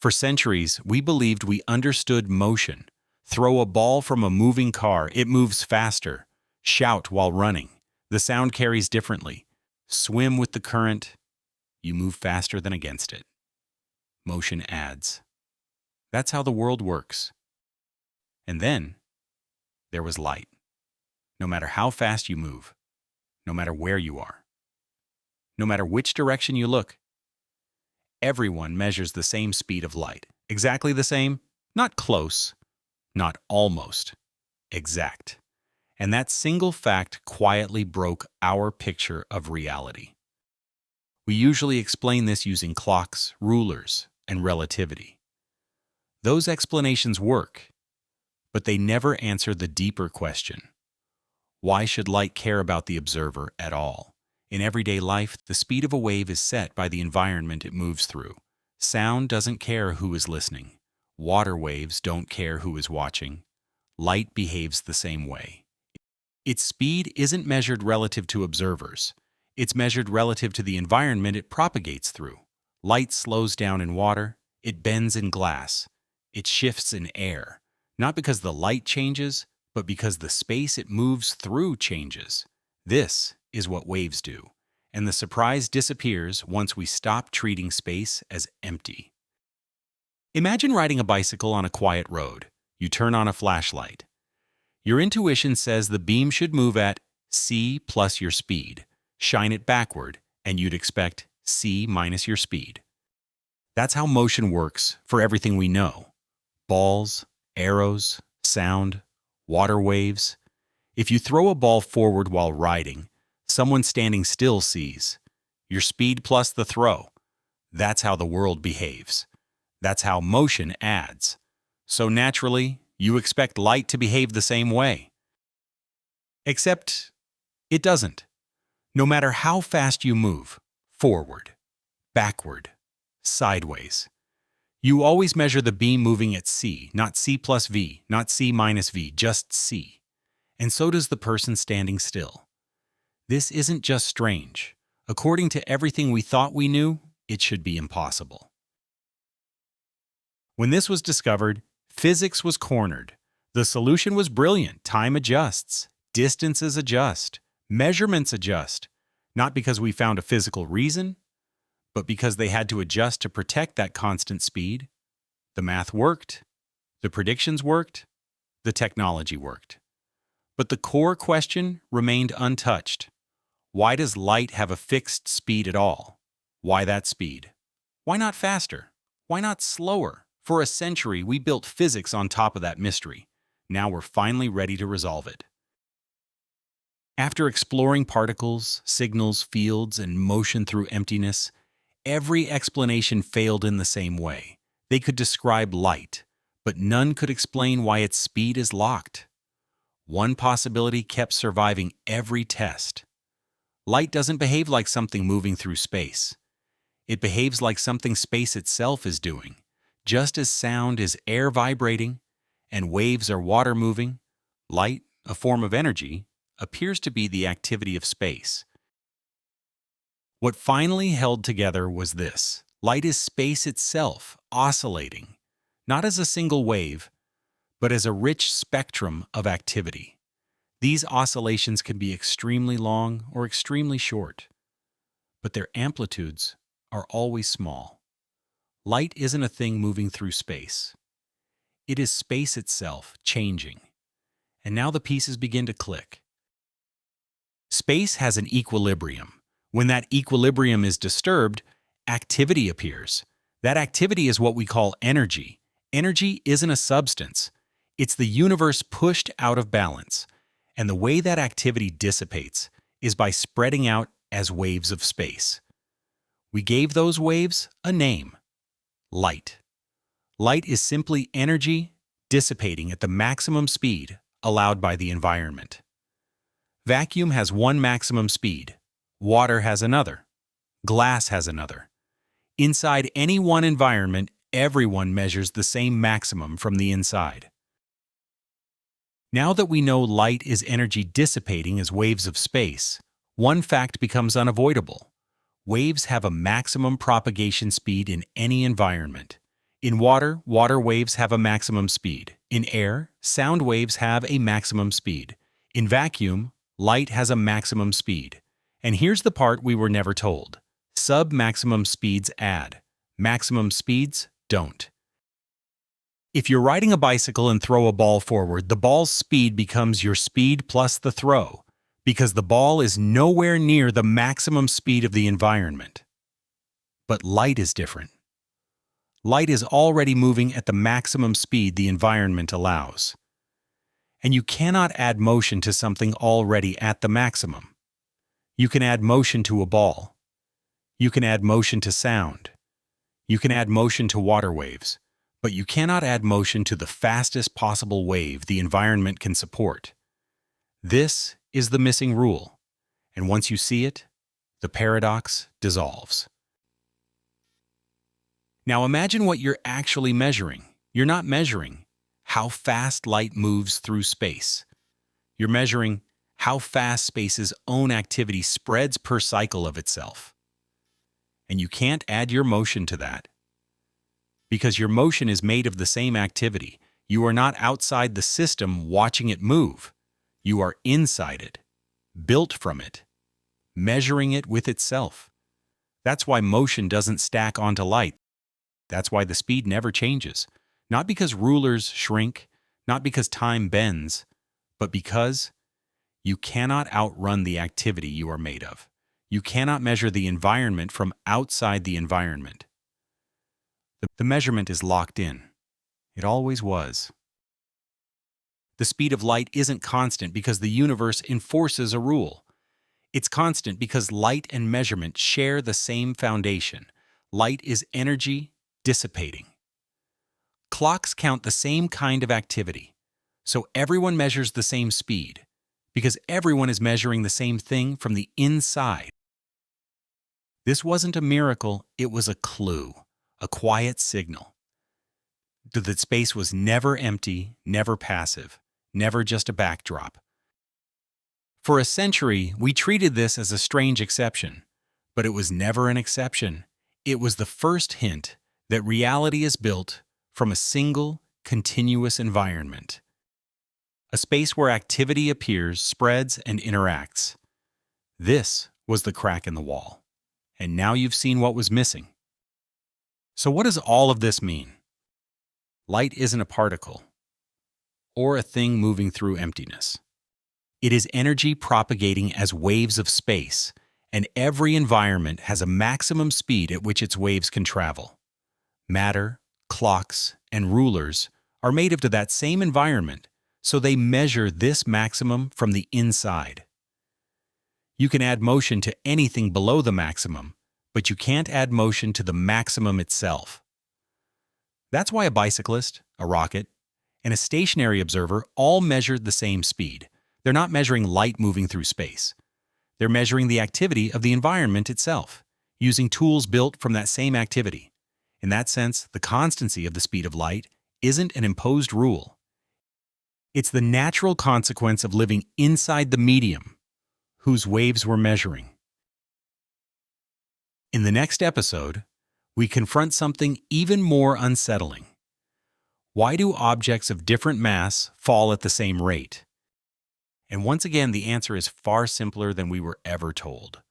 For centuries, we believed we understood motion. Throw a ball from a moving car, it moves faster. Shout while running, the sound carries differently. Swim with the current, you move faster than against it. Motion adds. That's how the world works. And then, there was light. No matter how fast you move, no matter where you are, no matter which direction you look, everyone measures the same speed of light. Exactly the same, not close, not almost, exact. And that single fact quietly broke our picture of reality. We usually explain this using clocks, rulers, and relativity. Those explanations work, but they never answer the deeper question. Why should light care about the observer at all? In everyday life, the speed of a wave is set by the environment it moves through. Sound doesn't care who is listening. Water waves don't care who is watching. Light behaves the same way. Its speed isn't measured relative to observers. It's measured relative to the environment it propagates through. Light slows down in water. It bends in glass. It shifts in air. Not because the light changes, but because the space it moves through changes. This is what waves do, and the surprise disappears once we stop treating space as empty. Imagine riding a bicycle on a quiet road. You turn on a flashlight. Your intuition says the beam should move at c plus your speed. Shine it backward, and you'd expect c minus your speed. That's how motion works for everything we know. Balls, arrows, sound, water waves. If you throw a ball forward while riding, someone standing still sees your speed plus the throw. That's how the world behaves. That's how motion adds. So naturally, you expect light to behave the same way. Except it doesn't. No matter how fast you move, forward, backward, sideways, you always measure the beam moving at c, not c plus v, not c minus v, just c. And so does the person standing still. This isn't just strange. According to everything we thought we knew, it should be impossible. When this was discovered, physics was cornered. The solution was brilliant. Time adjusts, distances adjust, measurements adjust, not because we found a physical reason, but because they had to adjust to protect that constant speed. The math worked, the predictions worked, the technology worked. But the core question remained untouched. Why does light have a fixed speed at all? Why that speed? Why not faster? Why not slower? For a century, we built physics on top of that mystery. Now we're finally ready to resolve it. After exploring particles, signals, fields, and motion through emptiness, every explanation failed in the same way. They could describe light, but none could explain why its speed is locked. One possibility kept surviving every test. Light doesn't behave like something moving through space. It behaves like something space itself is doing. Just as sound is air vibrating and waves are water moving, light, a form of energy, appears to be the activity of space. What finally held together was this. Light is space itself, oscillating, not as a single wave, but as a rich spectrum of activity. These oscillations can be extremely long or extremely short, but their amplitudes are always small. Light isn't a thing moving through space. It is space itself, changing. And now the pieces begin to click. Space has an equilibrium. When that equilibrium is disturbed, activity appears. That activity is what we call energy. Energy isn't a substance. It's the universe pushed out of balance. And the way that activity dissipates is by spreading out as waves of space. We gave those waves a name: light. Light is simply energy dissipating at the maximum speed allowed by the environment. Vacuum has one maximum speed. Water has another. Glass has another. Inside any one environment, everyone measures the same maximum from the inside. Now that we know light is energy dissipating as waves of space, one fact becomes unavoidable. Waves have a maximum propagation speed in any environment. In water, water waves have a maximum speed. In air, sound waves have a maximum speed. In vacuum, light has a maximum speed. And here's the part we were never told. Sub-maximum speeds add. Maximum speeds don't. If you're riding a bicycle and throw a ball forward, the ball's speed becomes your speed plus the throw, because the ball is nowhere near the maximum speed of the environment. But light is different. Light is already moving at the maximum speed the environment allows. And you cannot add motion to something already at the maximum. You can add motion to a ball. You can add motion to sound. You can add motion to water waves, but you cannot add motion to the fastest possible wave the environment can support. This is the missing rule, and once you see it, the paradox dissolves. Now imagine what you're actually measuring. You're not measuring how fast light moves through space. You're measuring how fast space's own activity spreads per cycle of itself. And you can't add your motion to that. Because your motion is made of the same activity. You are not outside the system watching it move. You are inside it, built from it, measuring it with itself. That's why motion doesn't stack onto light. That's why the speed never changes. Not because rulers shrink, not because time bends, but because you cannot outrun the activity you are made of. You cannot measure the environment from outside the environment. The measurement is locked in. It always was. The speed of light isn't constant because the universe enforces a rule. It's constant because light and measurement share the same foundation. Light is energy dissipating. Clocks count the same kind of activity, so everyone measures the same speed, because everyone is measuring the same thing from the inside. This wasn't a miracle, it was a clue, a quiet signal. That space was never empty, never passive, never just a backdrop. For a century, we treated this as a strange exception, but it was never an exception. It was the first hint that reality is built from a single, continuous environment. A space where activity appears, spreads, and interacts. This was the crack in the wall. And now you've seen what was missing. So what does all of this mean? Light isn't a particle, or a thing moving through emptiness. It is energy propagating as waves of space, and every environment has a maximum speed at which its waves can travel. Matter, clocks, and rulers are made of that same environment, so they measure this maximum from the inside. You can add motion to anything below the maximum, but you can't add motion to the maximum itself. That's why a bicyclist, a rocket, and a stationary observer all measure the same speed. They're not measuring light moving through space. They're measuring the activity of the environment itself, using tools built from that same activity. In that sense, the constancy of the speed of light isn't an imposed rule. It's the natural consequence of living inside the medium, whose waves we're measuring. In the next episode, we confront something even more unsettling. Why do objects of different mass fall at the same rate? And once again, the answer is far simpler than we were ever told.